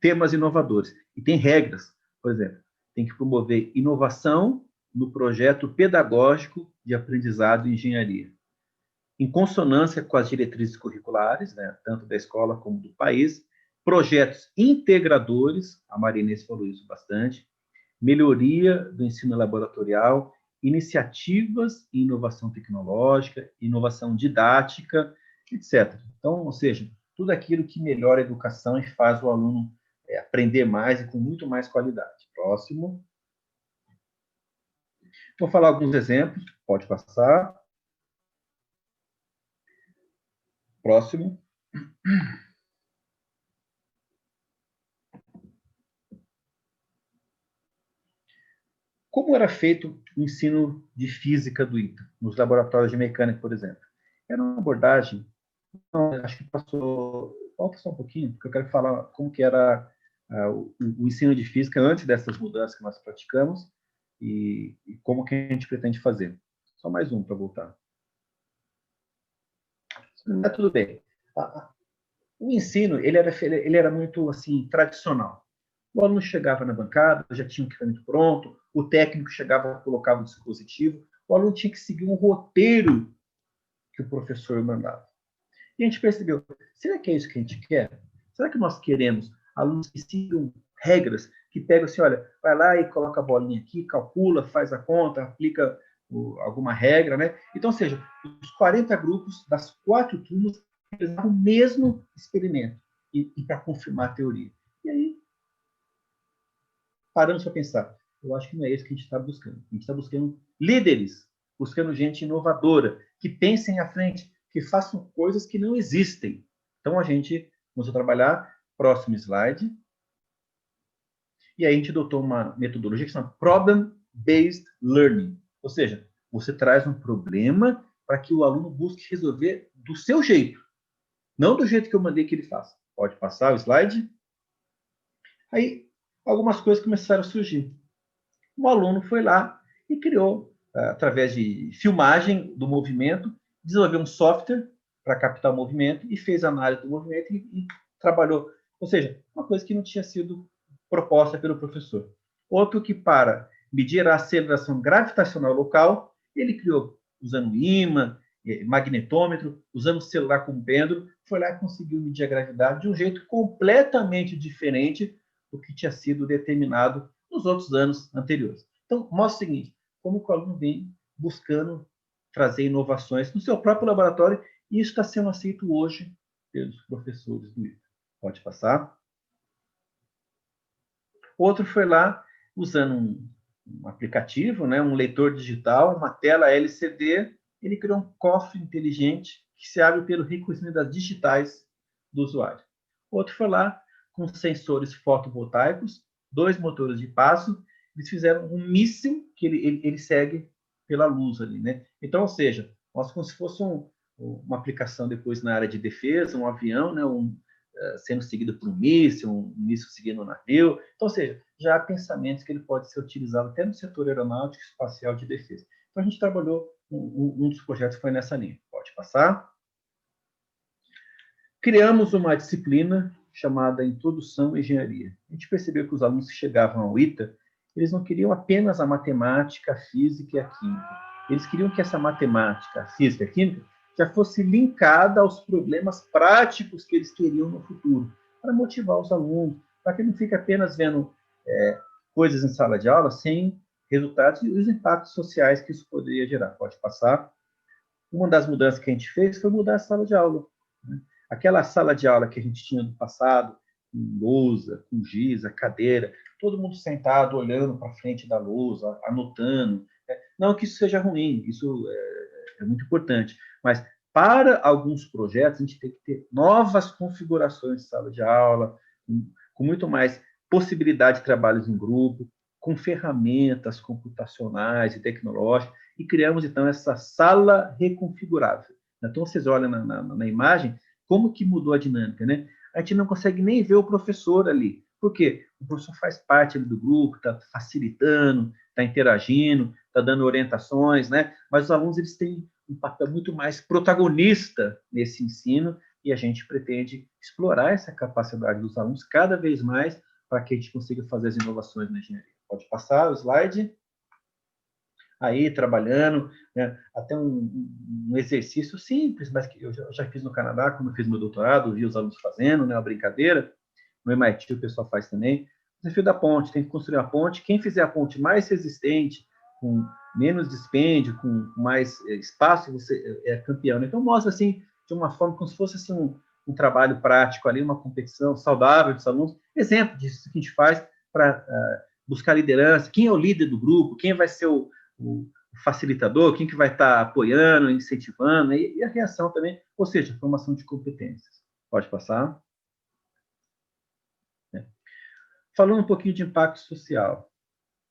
temas inovadores. E tem regras, por exemplo, tem que promover inovação no projeto pedagógico de aprendizado e engenharia, em consonância com as diretrizes curriculares, né, tanto da escola como do país, projetos integradores, a Marinês falou isso bastante, melhoria do ensino laboratorial, iniciativas em inovação tecnológica, inovação didática, etc. Então, ou seja, tudo aquilo que melhora a educação e faz o aluno aprender mais e com muito mais qualidade. Próximo. Vou falar alguns exemplos, pode passar. Próximo. Como era feito o ensino de física do ITA, nos laboratórios de mecânica, por exemplo? Era uma abordagem, não, acho que passou, volta só um pouquinho, porque eu quero falar como que era o ensino de física antes dessas mudanças que nós praticamos e como que a gente pretende fazer. Só mais um para voltar. Mas tudo bem. O ensino, ele era muito, assim, tradicional. O aluno chegava na bancada, já tinha o equipamento pronto, o técnico chegava, colocava o dispositivo, o aluno tinha que seguir um roteiro que o professor mandava. E a gente percebeu, será que é isso que a gente quer? Será que nós queremos alunos que sigam regras, que pegam assim, olha, vai lá e coloca a bolinha aqui, calcula, faz a conta, aplica alguma regra, né? Então, ou seja, os 40 grupos das 4 turmas realizavam o mesmo experimento e para confirmar a teoria. E aí, paramos para pensar, eu acho que não é isso que a gente está buscando. A gente está buscando líderes, buscando gente inovadora, que pensem à frente, que façam coisas que não existem. Então, a gente começou a trabalhar, próximo slide, e aí a gente adotou uma metodologia que se chama Problem-Based Learning. Ou seja, você traz um problema para que o aluno busque resolver do seu jeito, não do jeito que eu mandei que ele faça. Pode passar o slide. Aí, algumas coisas começaram a surgir. Um aluno foi lá e criou, através de filmagem do movimento, desenvolveu um software para captar o movimento e fez análise do movimento e trabalhou. Ou seja, uma coisa que não tinha sido proposta pelo professor. Outro que, para medir a aceleração gravitacional local, ele criou, usando ímã, magnetômetro, usando o celular como pêndulo, foi lá e conseguiu medir a gravidade de um jeito completamente diferente do que tinha sido determinado nos outros anos anteriores. Então, mostra o seguinte, como o aluno vem buscando trazer inovações no seu próprio laboratório, e isso está sendo aceito hoje pelos professores do ITA. Pode passar. Outro foi lá, usando um aplicativo, né, um leitor digital, uma tela LCD, ele criou um cofre inteligente que se abre pelo reconhecimento das digitais do usuário. Outro foi lá, com sensores fotovoltaicos, 2 motores de passo, eles fizeram um míssil que ele segue pela luz ali, né? Então, ou seja, nós como se fosse uma aplicação depois na área de defesa, um avião, né, sendo seguido por um míssil seguindo um navio. Então, ou seja, já há pensamentos que ele pode ser utilizado até no setor aeronáutico e espacial de defesa. Então, a gente trabalhou, um dos projetos foi nessa linha. Pode passar. Criamos uma disciplina chamada Introdução à Engenharia. A gente percebeu que os alunos que chegavam ao ITA, eles não queriam apenas a matemática, a física e a química. Eles queriam que essa matemática, a física e a química já fosse linkada aos problemas práticos que eles queriam no futuro, para motivar os alunos, para que não fique apenas vendo coisas em sala de aula sem resultados e os impactos sociais que isso poderia gerar. Pode passar. Uma das mudanças que a gente fez foi mudar a sala de aula, né? Aquela sala de aula que a gente tinha no passado, com lousa, com giz, a cadeira, todo mundo sentado, olhando para frente da lousa, anotando. Não que isso seja ruim, isso é muito importante, mas para alguns projetos a gente tem que ter novas configurações de sala de aula, com muito mais possibilidade de trabalhos em grupo, com ferramentas computacionais e tecnológicas, e criamos, então, essa sala reconfigurável. Então, vocês olham na imagem, como que mudou a dinâmica, né? A gente não consegue nem ver o professor ali. Por quê? O professor faz parte ali do grupo, está facilitando, está interagindo, está dando orientações, né? Mas os alunos, eles têm um papel muito mais protagonista nesse ensino e a gente pretende explorar essa capacidade dos alunos cada vez mais para que a gente consiga fazer as inovações na engenharia. Pode passar o slide. Aí, trabalhando, né? Até um exercício simples, mas que eu já fiz no Canadá, quando eu fiz meu doutorado, vi os alunos fazendo, né? Uma brincadeira. No MIT o pessoal faz também. O desafio da ponte, tem que construir uma ponte. Quem fizer a ponte mais resistente, com menos dispêndio, com mais espaço, você é campeão. Então, mostra, assim, de uma forma como se fosse assim, um trabalho prático ali, uma competição saudável dos alunos. Exemplo disso que a gente faz para buscar liderança. Quem é o líder do grupo? Quem vai ser o facilitador? Quem que vai estar apoiando, incentivando? E a reação também, ou seja, formação de competências. Pode passar. Falando um pouquinho de impacto social,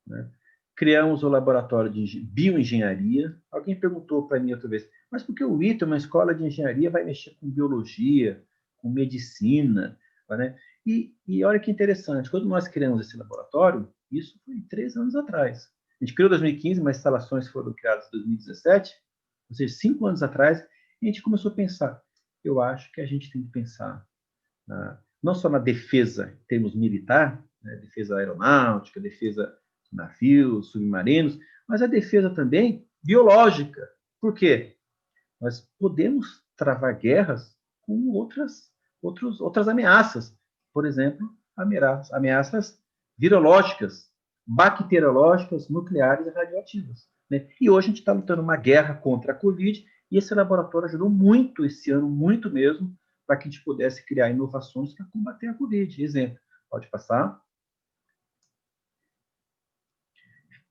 né? Criamos o laboratório de bioengenharia. Alguém perguntou para mim outra vez, mas por que o ITA, uma escola de engenharia, vai mexer com biologia, com medicina, né? E olha que interessante, quando nós criamos esse laboratório, isso foi 3 anos atrás. A gente criou em 2015, mas instalações foram criadas em 2017, ou seja, 5 anos atrás, e a gente começou a pensar. Eu acho que a gente tem que pensar não só na defesa em termos militar, né, defesa aeronáutica, defesa de navios, submarinos, mas a defesa também biológica. Por quê? Nós podemos travar guerras com outras ameaças. Por exemplo, ameaças virológicas, bacteriológicas, nucleares e radioativas, né? E hoje a gente está lutando uma guerra contra a Covid e esse laboratório ajudou muito esse ano, muito mesmo, para que a gente pudesse criar inovações para combater a Covid. Exemplo, pode passar.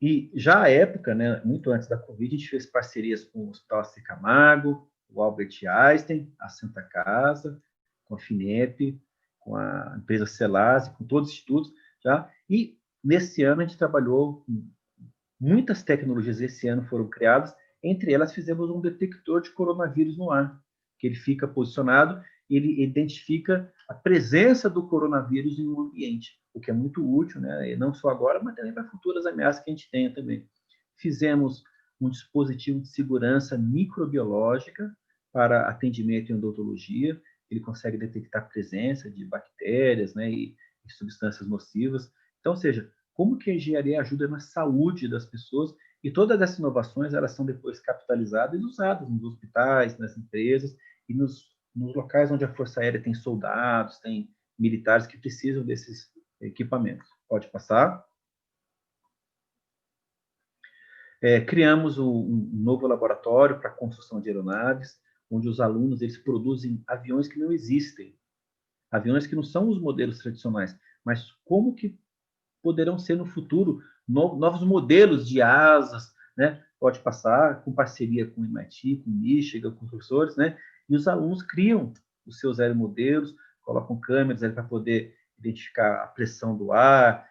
E já à época, né, muito antes da Covid, a gente fez parcerias com o Hospital Assis Camargo, o Albert Einstein, a Santa Casa, com a FINEP, com a empresa Celase, com todos os institutos, já. E nesse ano a gente trabalhou com muitas tecnologias. Esse ano foram criadas. Entre elas fizemos um detector de coronavírus no ar, que ele fica posicionado, ele identifica a presença do coronavírus em um ambiente, o que é muito útil, né? E não só agora, mas também para futuras ameaças que a gente tenha também. Fizemos um dispositivo de segurança microbiológica para atendimento em odontologia. Ele consegue detectar a presença de bactérias, né, e substâncias nocivas. Então, ou seja, como que a engenharia ajuda na saúde das pessoas, e todas essas inovações elas são depois capitalizadas e usadas nos hospitais, nas empresas e nos locais onde a Força Aérea tem soldados, tem militares que precisam desses equipamentos. Pode passar. Criamos um novo laboratório para construção de aeronaves, onde os alunos eles produzem aviões que não existem, aviões que não são os modelos tradicionais, mas como que poderão ser no futuro novos modelos de asas, né? Pode passar, com parceria com o MIT, com o Michigan, com professores, né? E os alunos criam os seus aeromodelos, colocam câmeras para poder identificar a pressão do ar,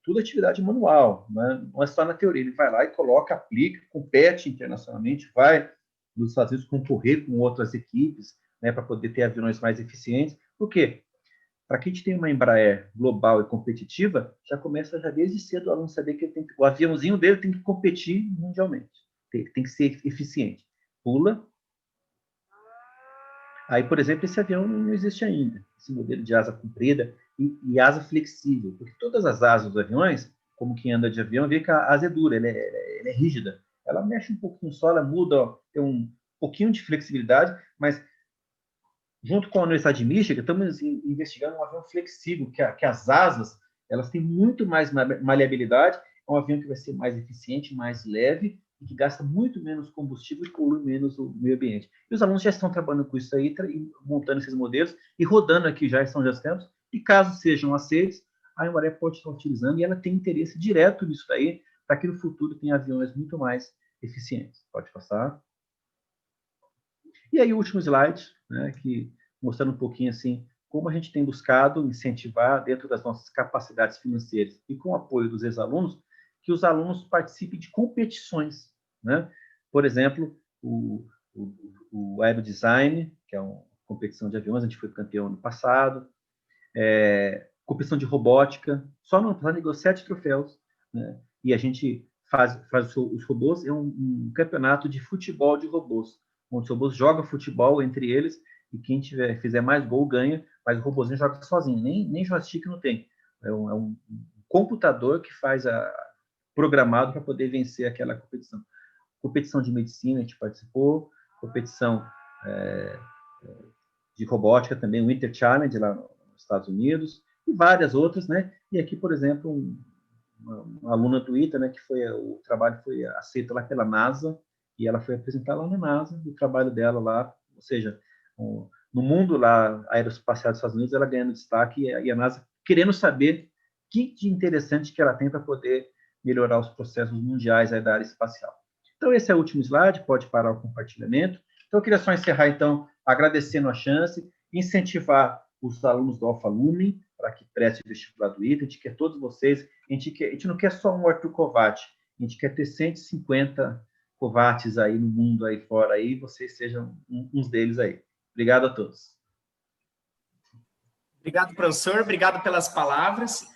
tudo atividade manual, né? Não é só na teoria, ele vai lá e coloca, aplica, compete internacionalmente, vai nos Estados Unidos concorrer com outras equipes, né, para poder ter aviões mais eficientes. Por quê? Para que a gente tenha uma Embraer global e competitiva, já começa já desde cedo o aluno saber que o aviãozinho dele tem que competir mundialmente, tem que ser eficiente. Pula. Aí, por exemplo, esse avião não existe ainda, esse modelo de asa comprida e asa flexível, porque todas as asas dos aviões, como quem anda de avião, vê que a asa é dura, ela é rígida, ela mexe um pouquinho só, ela muda, ó, tem um pouquinho de flexibilidade, mas junto com a Universidade de Michigan, estamos investigando um avião flexível, que as asas elas têm muito mais maleabilidade, é um avião que vai ser mais eficiente, mais leve, e que gasta muito menos combustível e polui menos o meio ambiente. E os alunos já estão trabalhando com isso aí, montando esses modelos, e rodando aqui já em São José dos Campos, e caso sejam aceitos, a Embraer pode estar utilizando, e ela tem interesse direto nisso daí, para que no futuro tenha aviões muito mais eficientes. Pode passar. E aí o último slide, né, que mostrando um pouquinho assim, como a gente tem buscado incentivar dentro das nossas capacidades financeiras e com o apoio dos ex-alunos, que os alunos participem de competições, né? Por exemplo, o Aerodesign, que é uma competição de aviões, a gente foi campeão no passado, competição de robótica, só no ano passado ganhou 7 troféus, né? E a gente faz os robôs, é um campeonato de futebol de robôs, onde os robôs jogam futebol entre eles, e quem fizer mais gol ganha, mas o robôzinho joga sozinho, nem joystick não tem. É um computador que faz programado para poder vencer aquela competição. Competição de medicina a gente participou, competição de robótica também, o Winter Challenge lá nos Estados Unidos, e várias outras, né? E aqui, por exemplo, uma aluna do ITA, né, que o trabalho foi aceito lá pela NASA, e ela foi apresentar lá na NASA o trabalho dela lá, ou seja, no mundo lá aeroespacial dos Estados Unidos, ela ganhando destaque, e a NASA querendo saber o que de interessante que ela tem para poder melhorar os processos mundiais aí da área espacial. Então, esse é o último slide, pode parar o compartilhamento. Então, eu queria só encerrar, então, agradecendo a chance, incentivar os alunos do Alfa Lumen para que prestem o vestibular do ITA. A gente quer todos vocês, a gente não quer só um Arthur Kovács, a gente quer ter 150 Kovács aí no mundo aí fora, aí vocês sejam uns deles aí. Obrigado a todos. Obrigado, professor. Obrigado pelas palavras.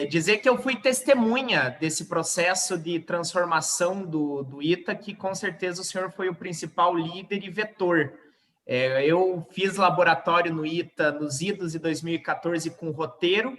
Dizer que eu fui testemunha desse processo de transformação do ITA, que com certeza o senhor foi o principal líder e vetor. Eu fiz laboratório no ITA nos idos de 2014 com roteiro,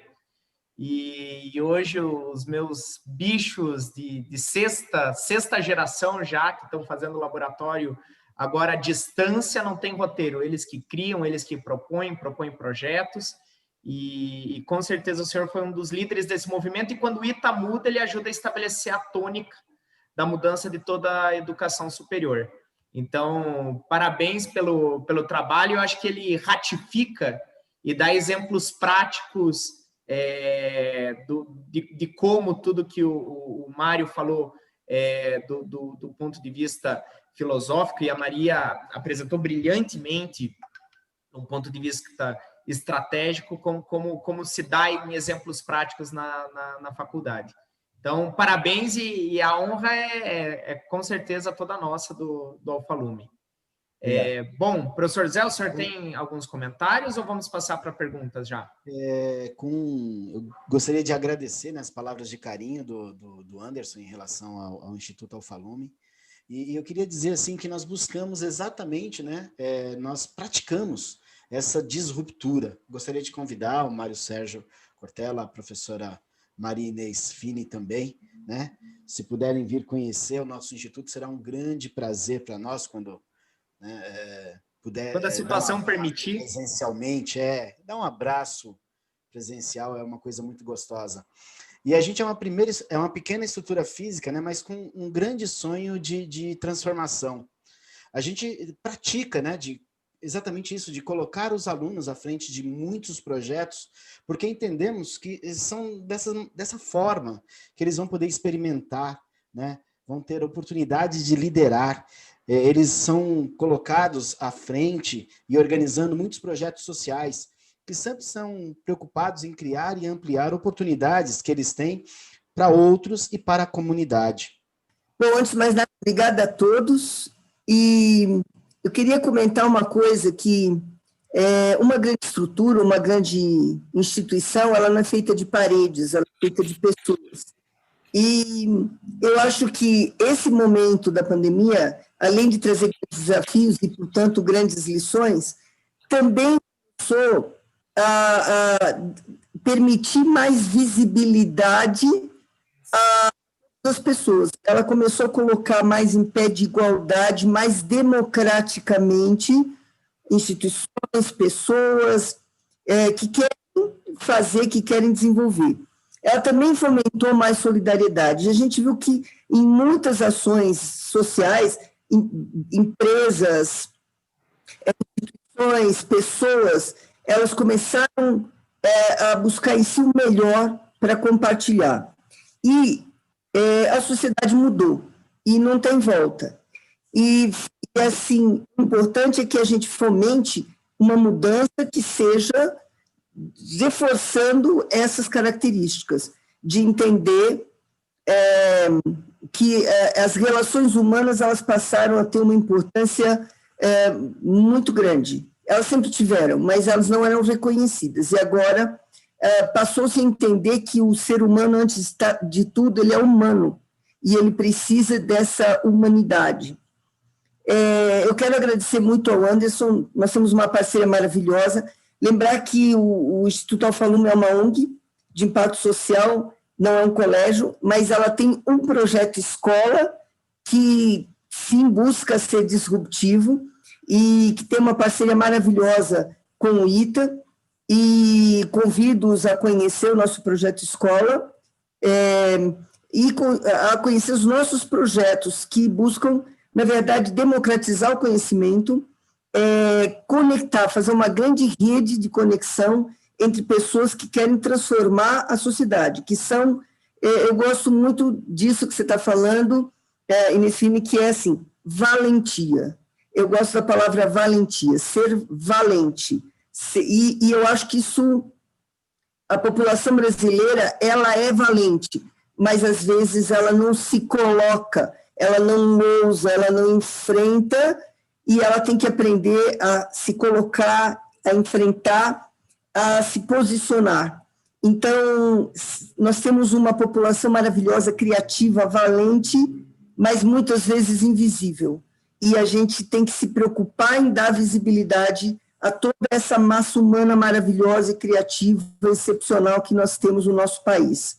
e hoje os meus bichos de sexta geração já, que estão fazendo laboratório agora à distância, não tem roteiro. Eles que criam, eles que propõem projetos, e com certeza o senhor foi um dos líderes desse movimento, e quando o ITA muda, ele ajuda a estabelecer a tônica da mudança de toda a educação superior. Então, parabéns pelo trabalho. Eu acho que ele ratifica e dá exemplos práticos de como tudo que o Mário falou do ponto de vista filosófico, e a Maria apresentou brilhantemente um ponto de vista estratégico, como se dá em exemplos práticos na faculdade. Então, parabéns, e a honra é com certeza toda nossa do Alfa Lumen. Bom, professor Zé, o senhor tem alguns comentários ou vamos passar para perguntas já? Eu gostaria de agradecer, né, as palavras de carinho do Anderson em relação ao Instituto Alfa Lumen, e eu queria dizer assim que nós buscamos exatamente, né, nós praticamos essa disruptura. Gostaria de convidar o Mário Sérgio Cortella, a professora Maria Inês Fini também, né? Se puderem vir conhecer o nosso instituto, será um grande prazer para nós quando puder. Quando a situação permitir. Presencialmente, dar um abraço presencial é uma coisa muito gostosa. E a gente é uma pequena estrutura física, né? Mas com um grande sonho de transformação. A gente pratica, né? Exatamente isso, de colocar os alunos à frente de muitos projetos, porque entendemos que são dessa forma que eles vão poder experimentar, né? Vão ter oportunidades de liderar. Eles são colocados à frente e organizando muitos projetos sociais, que sempre são preocupados em criar e ampliar oportunidades que eles têm para outros e para a comunidade. Bom, antes de mais nada, obrigada a todos. E eu queria comentar uma coisa que uma grande estrutura, uma grande instituição, ela não é feita de paredes, ela é feita de pessoas. E eu acho que esse momento da pandemia, além de trazer desafios e, portanto, grandes lições, também começou a permitir mais visibilidade das pessoas. Ela começou a colocar mais em pé de igualdade, mais democraticamente, instituições, pessoas que querem fazer, que querem desenvolver. Ela também fomentou mais solidariedade. A gente viu que em muitas ações sociais, empresas, instituições, pessoas, elas começaram a buscar em si o melhor para compartilhar. E a sociedade mudou, e não tem volta. E, assim, o importante é que a gente fomente uma mudança que seja reforçando essas características, de entender que as relações humanas elas passaram a ter uma importância muito grande. Elas sempre tiveram, mas elas não eram reconhecidas. E agora passou-se a entender que o ser humano, antes de tudo, ele é humano, e ele precisa dessa humanidade. Eu quero agradecer muito ao Anderson, nós temos uma parceria maravilhosa. Lembrar que o Instituto Alfa-Lume é uma ONG de impacto social, não é um colégio, mas ela tem um projeto escola que, sim, busca ser disruptivo e que tem uma parceria maravilhosa com o ITA, e convido-os a conhecer o nosso projeto escola e a conhecer os nossos projetos que buscam, na verdade, democratizar o conhecimento, conectar, fazer uma grande rede de conexão entre pessoas que querem transformar a sociedade, que são, eu gosto muito disso que você está falando, Inêsfine, que é assim, valentia. Eu gosto da palavra valentia, ser valente. E eu acho que isso, a população brasileira, ela é valente, mas às vezes ela não se coloca, ela não ousa, ela não enfrenta, e ela tem que aprender a se colocar, a enfrentar, a se posicionar. Então, nós temos uma população maravilhosa, criativa, valente, mas muitas vezes invisível. E a gente tem que se preocupar em dar visibilidade a toda essa massa humana maravilhosa e criativa, excepcional que nós temos no nosso país.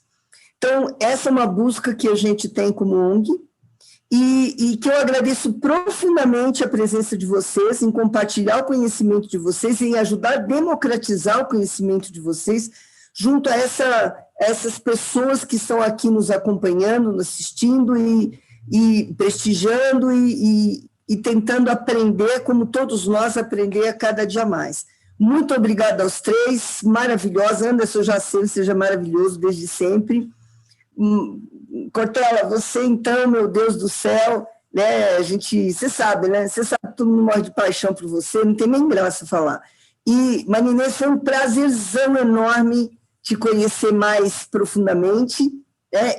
Então, essa é uma busca que a gente tem como ONG, e que eu agradeço profundamente a presença de vocês, em compartilhar o conhecimento de vocês, em ajudar a democratizar o conhecimento de vocês, junto a essas pessoas que estão aqui nos acompanhando, nos assistindo e prestigiando e tentando aprender, como todos nós, aprender a cada dia mais. Muito obrigada aos três, maravilhosa. Anderson, eu já sei, seja maravilhoso desde sempre. Cortella, você então, meu Deus do céu, né, você sabe, né, você sabe que todo mundo morre de paixão por você, não tem nem graça falar. E, Marinês, foi um prazerzão enorme te conhecer mais profundamente,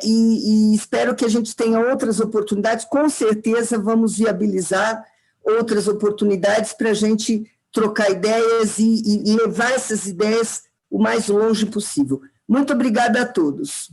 e espero que a gente tenha outras oportunidades, com certeza vamos viabilizar outras oportunidades para a gente trocar ideias e levar essas ideias o mais longe possível. Muito obrigada a todos.